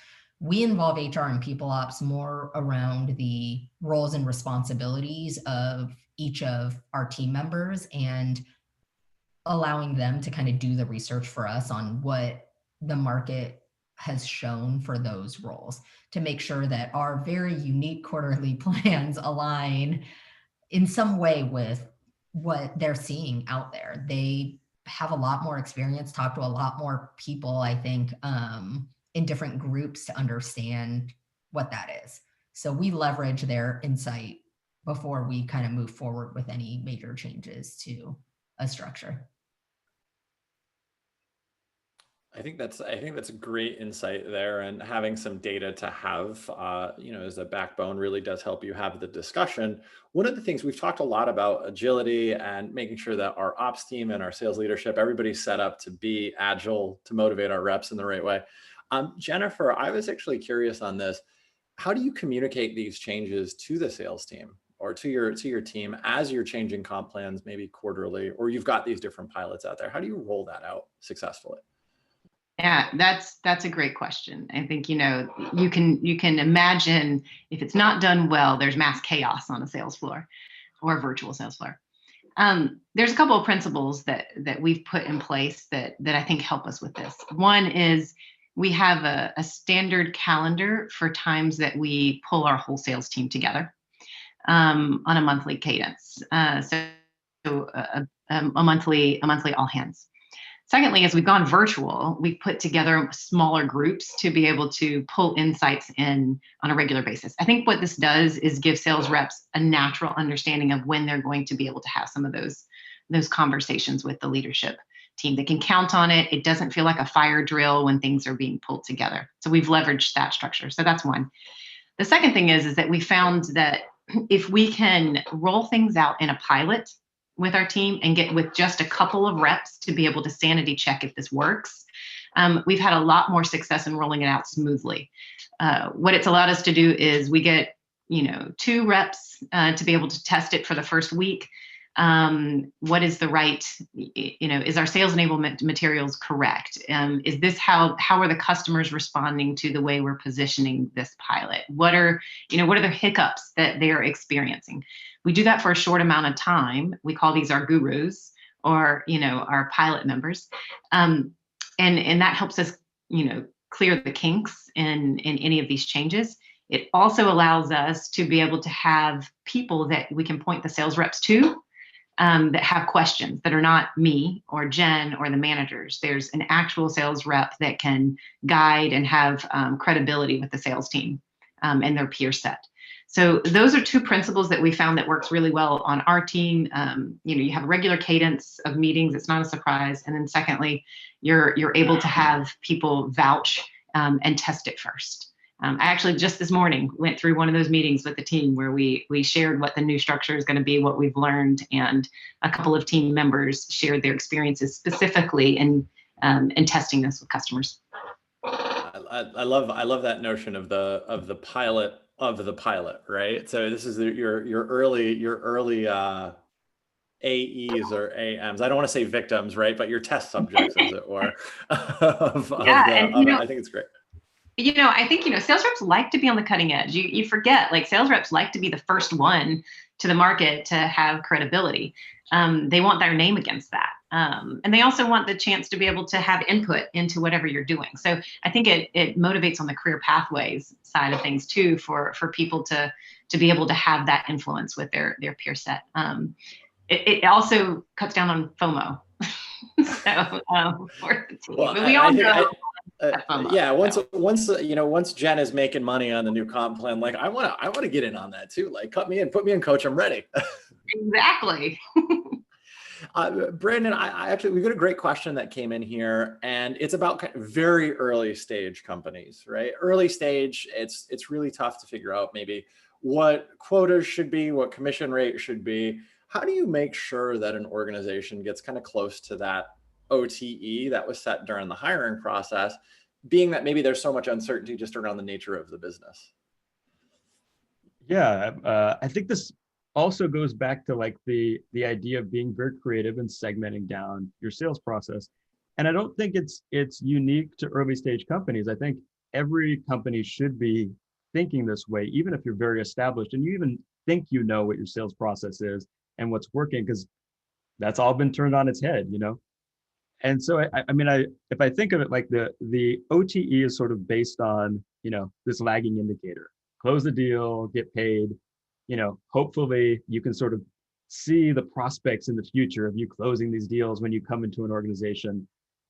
We involve HR and people ops more around the roles and responsibilities of each of our team members and allowing them to kind of do the research for us on what the market has shown for those roles, to make sure that our very unique quarterly plans align in some way with what they're seeing out there. They have a lot more experience, talk to a lot more people, I think, in different groups to understand what that is. So we leverage their insight before we kind of move forward with any major changes to a structure. I think that's a great insight there, and having some data to have, as a backbone really does help you have the discussion. One of the things we've talked a lot about agility and making sure that our ops team and our sales leadership, everybody's set up to be agile to motivate our reps in the right way. Jennifer, I was actually curious on this. How do you communicate these changes to the sales team or to your team as you're changing comp plans, maybe quarterly, or you've got these different pilots out there? How do you roll that out successfully? Yeah, that's a great question. I think, you can imagine if it's not done well, there's mass chaos on a sales floor or a virtual sales floor. There's a couple of principles that we've put in place that I think help us with this. One is we have a standard calendar for times that we pull our whole sales team together on a monthly cadence. So a monthly all hands. Secondly, as we've gone virtual, we've put together smaller groups to be able to pull insights in on a regular basis. I think what this does is give sales reps a natural understanding of when they're going to be able to have some of those conversations with the leadership team. They can count on it. It doesn't feel like a fire drill when things are being pulled together. So we've leveraged that structure. So that's one. The second thing is that we found that if we can roll things out in a pilot with our team and get with just a couple of reps to be able to sanity check if this works, we've had a lot more success in rolling it out smoothly. What it's allowed us to do is we get 2 reps to be able to test it for the first week. What is the right, is our sales enablement materials correct? Is this how are the customers responding to the way we're positioning this pilot? What are the hiccups that they are experiencing? We do that for a short amount of time. We call these our gurus or, our pilot members. And that helps us, clear the kinks in any of these changes. It also allows us to be able to have people that we can point the sales reps to that have questions that are not me or Jen or the managers. There's an actual sales rep that can guide and have credibility with the sales team and their peer set. So those are 2 principles that we found that works really well on our team. You have a regular cadence of meetings. It's not a surprise. And then secondly, you're able to have people vouch and test it first. I actually just this morning went through one of those meetings with the team where we shared what the new structure is going to be, what we've learned, and a couple of team members shared their experiences specifically in testing this with customers. I love that notion of the pilot of the pilot, right? So this is your early AEs or AMs. I don't want to say victims, right? But your test subjects, as it were. I think it's great. I think, sales reps like to be on the cutting edge. You forget, like, sales reps like to be the first one to the market to have credibility. They want their name against that. And they also want the chance to be able to have input into whatever you're doing. So I think it motivates on the career pathways side of things too, for people to be able to have that influence with their peer set. It also cuts down on FOMO. For the team. Well, but we all know. Once Jen is making money on the new comp plan, like I want to get in on that too. Like, cut me in, put me in, coach. I'm ready. Exactly. Brandon, we've got a great question that came in here, and it's about kind of very early stage companies, right? Early stage, it's really tough to figure out maybe what quotas should be, what commission rate should be. How do you make sure that an organization gets kind of close to that OTE that was set during the hiring process, being that maybe there's so much uncertainty just around the nature of the business? Yeah, I think this also goes back to like the idea of being very creative and segmenting down your sales process. And I don't think it's unique to early stage companies. I think every company should be thinking this way, even if you're very established and you even think you know what your sales process is and what's working, because that's all been turned on its head, And so, if I think of it like the OTE is sort of based on, this lagging indicator, close the deal, get paid, hopefully you can sort of see the prospects in the future of you closing these deals when you come into an organization.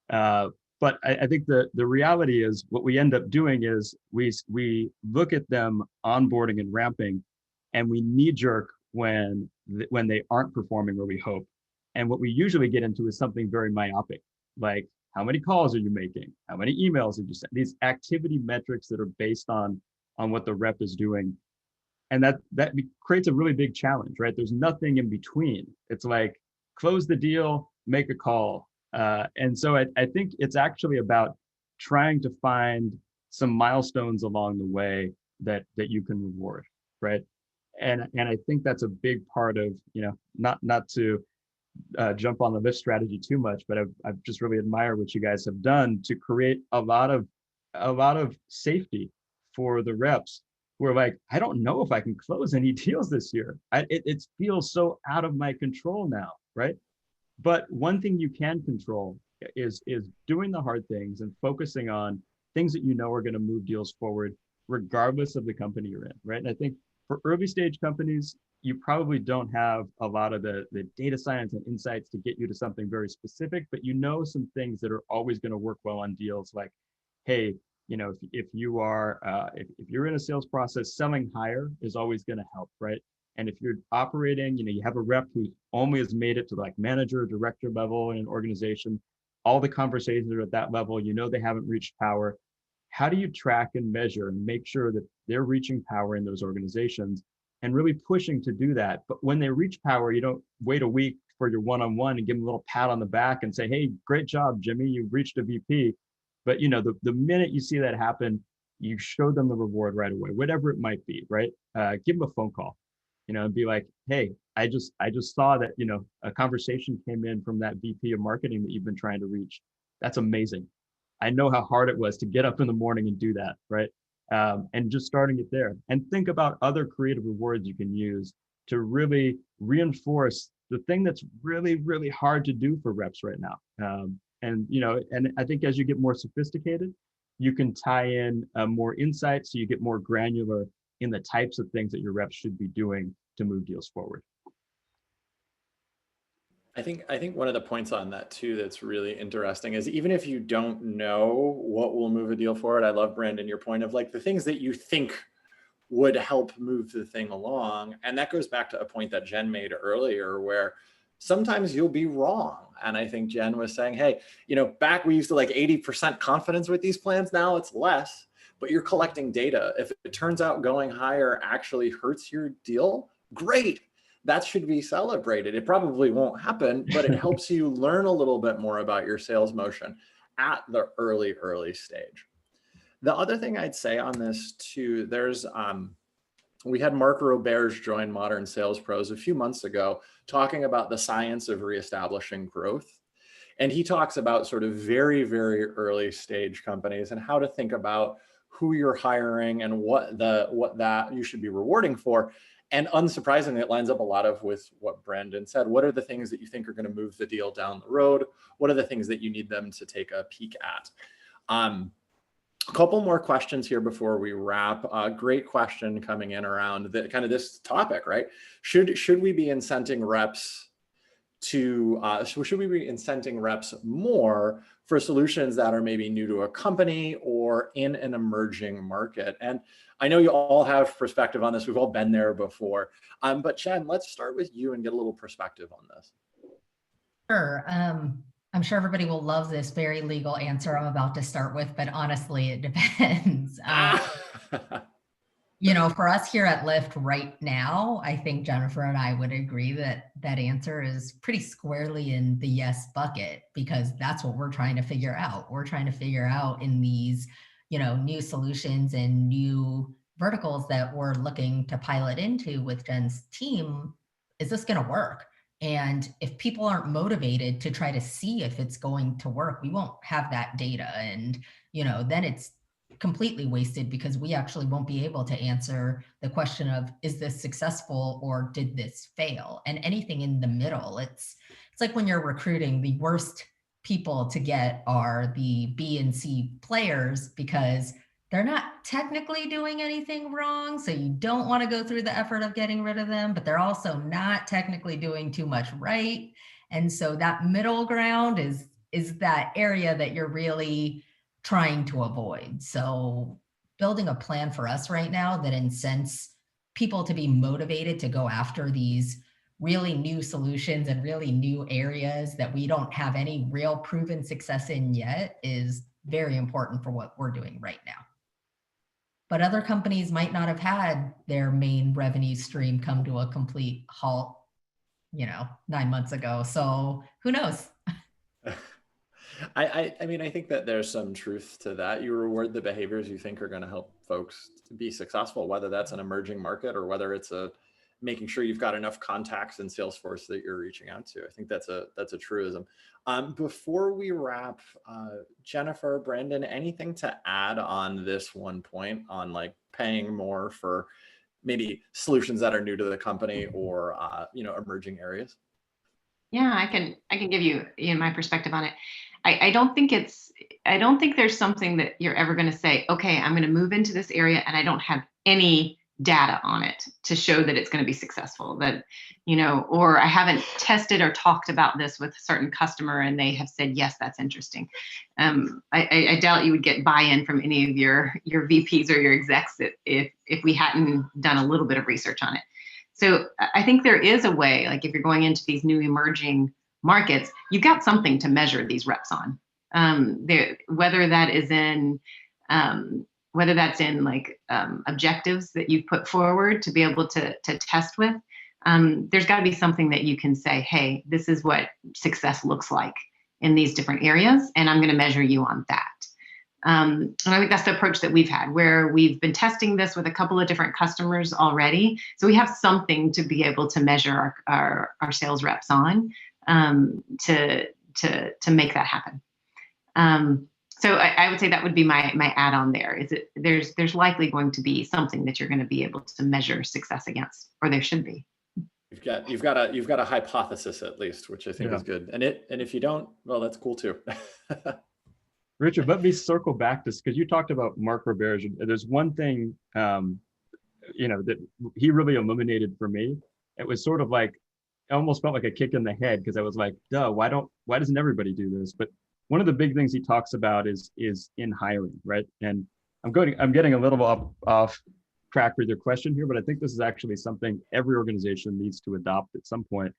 But I think the reality is what we end up doing is we look at them onboarding and ramping, and we knee jerk when they aren't performing where we hope. And what we usually get into is something very myopic, like, how many calls are you making? How many emails did you send? These activity metrics that are based on what the rep is doing. And that creates a really big challenge, right? There's nothing in between. It's like close the deal, make a call. And so I think it's actually about trying to find some milestones along the way that you can reward, right? And I think that's a big part of, not to jump on the Lyft strategy too much, but I've just really admire what you guys have done to create a lot of safety for the reps who are like, I don't know if I can close any deals this year. It feels so out of my control now, right? But one thing you can control is doing the hard things and focusing on things that you know are going to move deals forward, regardless of the company you're in, right? And I think for early stage companies, you probably don't have a lot of the data science and insights to get you to something very specific, but you know some things that are always going to work well on deals, like, hey, if you are if you're in a sales process, selling higher is always going to help, right? And if you're operating, you have a rep who only has made it to like manager, director level in an organization, all the conversations are at that level, they haven't reached power. How do you track and measure and make sure that they're reaching power in those organizations and really pushing to do that? But when they reach power, you don't wait a week for your one-on-one and give them a little pat on the back and say, hey, great job, Jimmy, you've reached a VP. But the minute you see that happen, you show them the reward right away, whatever it might be, right? Give them a phone call, and be like, hey, I just saw that, a conversation came in from that VP of marketing that you've been trying to reach. That's amazing. I know how hard it was to get up in the morning and do that, right? And just starting it there. And think about other creative rewards you can use to really reinforce the thing that's really, really hard to do for reps right now. And I think as you get more sophisticated, you can tie in more insight, so you get more granular in the types of things that your reps should be doing to move deals forward. I think one of the points on that too that's really interesting is, even if you don't know what will move a deal forward, I love, Brandon, your point of like the things that you think would help move the thing along. And that goes back to a point that Jen made earlier, where sometimes you'll be wrong. And I think Jen was saying, hey, back we used to like 80% confidence with these plans. Now it's less, but you're collecting data. If it turns out going higher actually hurts your deal, great. That should be celebrated. It probably won't happen, but it helps you learn a little bit more about your sales motion at the early stage. The other thing I'd say on this too, there's, we had Mark Roberge join Modern Sales Pros a few months ago, talking about the science of reestablishing growth. And he talks about sort of very, very early stage companies and how to think about who you're hiring and what that you should be rewarding for. And unsurprisingly, it lines up a lot with what Brandon said. What are the things that you think are going to move the deal down the road? What are the things that you need them to take a peek at? A couple more questions here before we wrap. Great question coming in around kind of this topic, right? Should we be incenting reps should we be incenting reps more for solutions that are maybe new to a company or in an emerging market? And I know you all have perspective on this. We've all been there before. But Jen, let's start with you and get a little perspective on this. Sure. I'm sure everybody will love this very legal answer I'm about to start with, but honestly, it depends. For us here at Lyft right now, I think Jennifer and I would agree that that answer is pretty squarely in the yes bucket, because that's what we're trying to figure out. We're trying to figure out in these, new solutions and new verticals that we're looking to pilot into with Jen's team, is this going to work? And if people aren't motivated to try to see if it's going to work, we won't have that data. And, then it's completely wasted, because we actually won't be able to answer the question of, is this successful or did this fail? And anything in the middle, it's like when you're recruiting, the worst people to get are the B and C players, because they're not technically doing anything wrong. So you don't want to go through the effort of getting rid of them, but they're also not technically doing too much right. And so that middle ground is that area that you're really trying to avoid. So building a plan for us right now that incents people to be motivated to go after these really new solutions and really new areas that we don't have any real proven success in yet is very important for what we're doing right now. But other companies might not have had their main revenue stream come to a complete halt, 9 months ago. So who knows? I mean, I think that there's some truth to that. You reward the behaviors you think are going to help folks to be successful, whether that's an emerging market or whether it's making sure you've got enough contacts in Salesforce that you're reaching out to. I think that's a truism. Before we wrap, Jennifer, Brandon, anything to add on this one point on like paying more for maybe solutions that are new to the company or emerging areas? Yeah, I can give you my perspective on it. I don't think there's something that you're ever going to say, okay, I'm going to move into this area and I don't have any data on it to show that it's going to be successful, that, or I haven't tested or talked about this with a certain customer and they have said, yes, that's interesting. I doubt you would get buy-in from any of your VPs or your execs if we hadn't done a little bit of research on it. So I think there is a way, like if you're going into these new emerging markets, you've got something to measure these reps on. Whether that's in like objectives that you put forward to be able to test with, there's got to be something that you can say, hey, this is what success looks like in these different areas, and I'm going to measure you on that. And I think that's the approach that we've had, where we've been testing this with a couple of different customers already. So we have something to be able to measure our sales reps on to make that happen. So I would say that would be my add-on there. Is it there's likely going to be something that you're going to be able to measure success against, or there should be. You've got a hypothesis at least, which I think is good. And if you don't, well, that's cool too. Richard, let me circle back to this because you talked about macro barriers. There's one thing, that he really illuminated for me. It was sort of like, it almost felt like a kick in the head because I was like, duh, why doesn't everybody do this? But one of the big things he talks about is in hiring, right? And I'm getting a little off track with your question here, but I think this is actually something every organization needs to adopt at some point.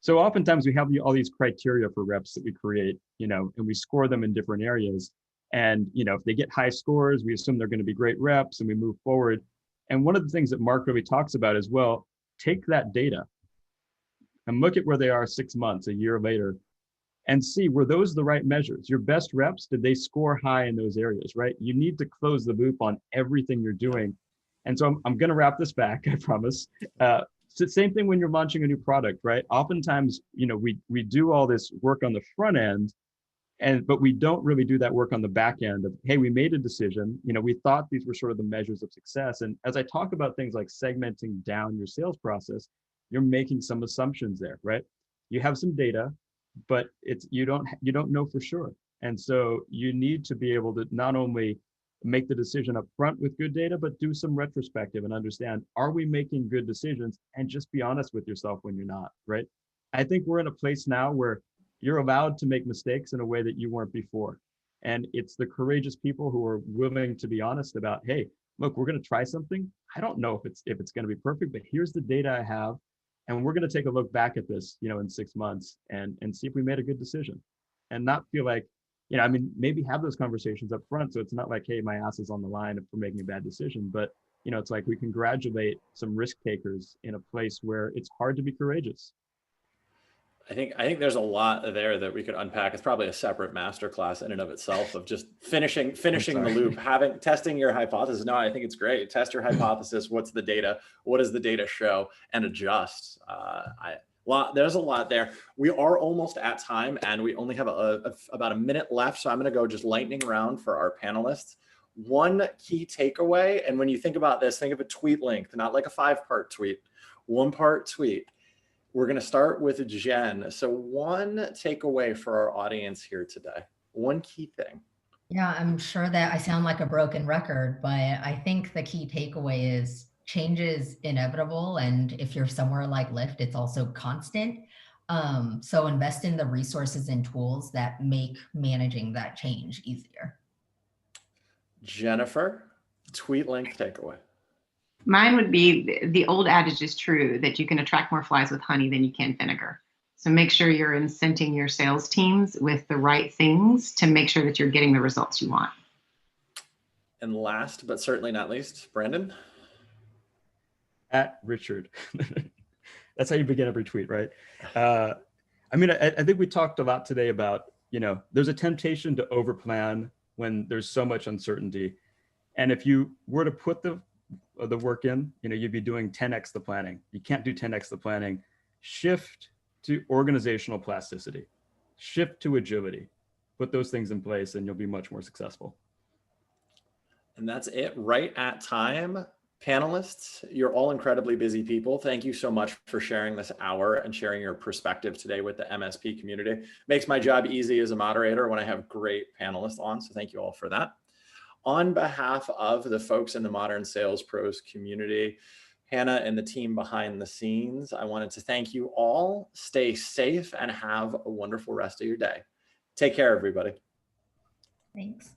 So oftentimes we have all these criteria for reps that we create, and we score them in different areas. And, if they get high scores, we assume they're going to be great reps and we move forward. And one of the things that Mark really talks about is, well, take that data and look at where they are 6 months, a year later, and see, were those the right measures? Your best reps, did they score high in those areas, right? You need to close the loop on everything you're doing. And so I'm going to wrap this back, I promise. So same thing when you're launching a new product, right? Oftentimes, we do all this work on the front end, but we don't really do that work on the back end of, hey, we made a decision, we thought these were sort of the measures of success. And as I talk about things like segmenting down your sales process, you're making some assumptions there, right? You have some data, but you don't know for sure. And so you need to be able to not only make the decision up front with good data, but do some retrospective and understand, are we making good decisions? And just be honest with yourself when you're not, right? I think we're in a place now where you're allowed to make mistakes in a way that you weren't before. And it's the courageous people who are willing to be honest about, hey, look, we're going to try something. I don't know if it's going to be perfect, but here's the data I have. And we're going to take a look back at this, in 6 months and see if we made a good decision, and not feel like, maybe have those conversations up front. So it's not like, hey, my ass is on the line if we're making a bad decision, but it's like we congratulate some risk takers in a place where it's hard to be courageous. I think there's a lot there that we could unpack. It's probably a separate masterclass in and of itself of just finishing the loop, testing your hypothesis. No, I think it's great. Test your hypothesis. What's the data? What does the data show? And adjust. There's a lot there. We are almost at time and we only have about a minute left. So I'm going to go just lightning round for our panelists. One key takeaway. And when you think about this, think of a tweet length, not like a 5-part tweet, 1-part tweet. We're going to start with Jen. So one takeaway for our audience here today, one key thing. Yeah, I'm sure that I sound like a broken record, but I think the key takeaway is change is inevitable. And if you're somewhere like Lyft, it's also constant. So invest in the resources and tools that make managing that change easier. Jennifer, tweet length takeaway. Mine would be the old adage is true that you can attract more flies with honey than you can vinegar. So make sure you're incenting your sales teams with the right things to make sure that you're getting the results you want. And last, but certainly not least, Brandon. At Richard. That's how you begin every tweet, right? I mean, I think we talked a lot today about, there's a temptation to overplan when there's so much uncertainty. And if you were to put the work in, you'd be doing 10x the planning. You can't do 10x the planning. Shift to organizational plasticity, shift to agility, put those things in place and you'll be much more successful. And that's it, right at time. Panelists, you're all incredibly busy people. Thank you so much for sharing this hour and sharing your perspective today with the MSP community. Makes my job easy as a moderator when I have great panelists on, so thank you all for that. On behalf of the folks in the Modern Sales Pros community, Hannah and the team behind the scenes, I wanted to thank you all. Stay safe and have a wonderful rest of your day. Take care, everybody. Thanks.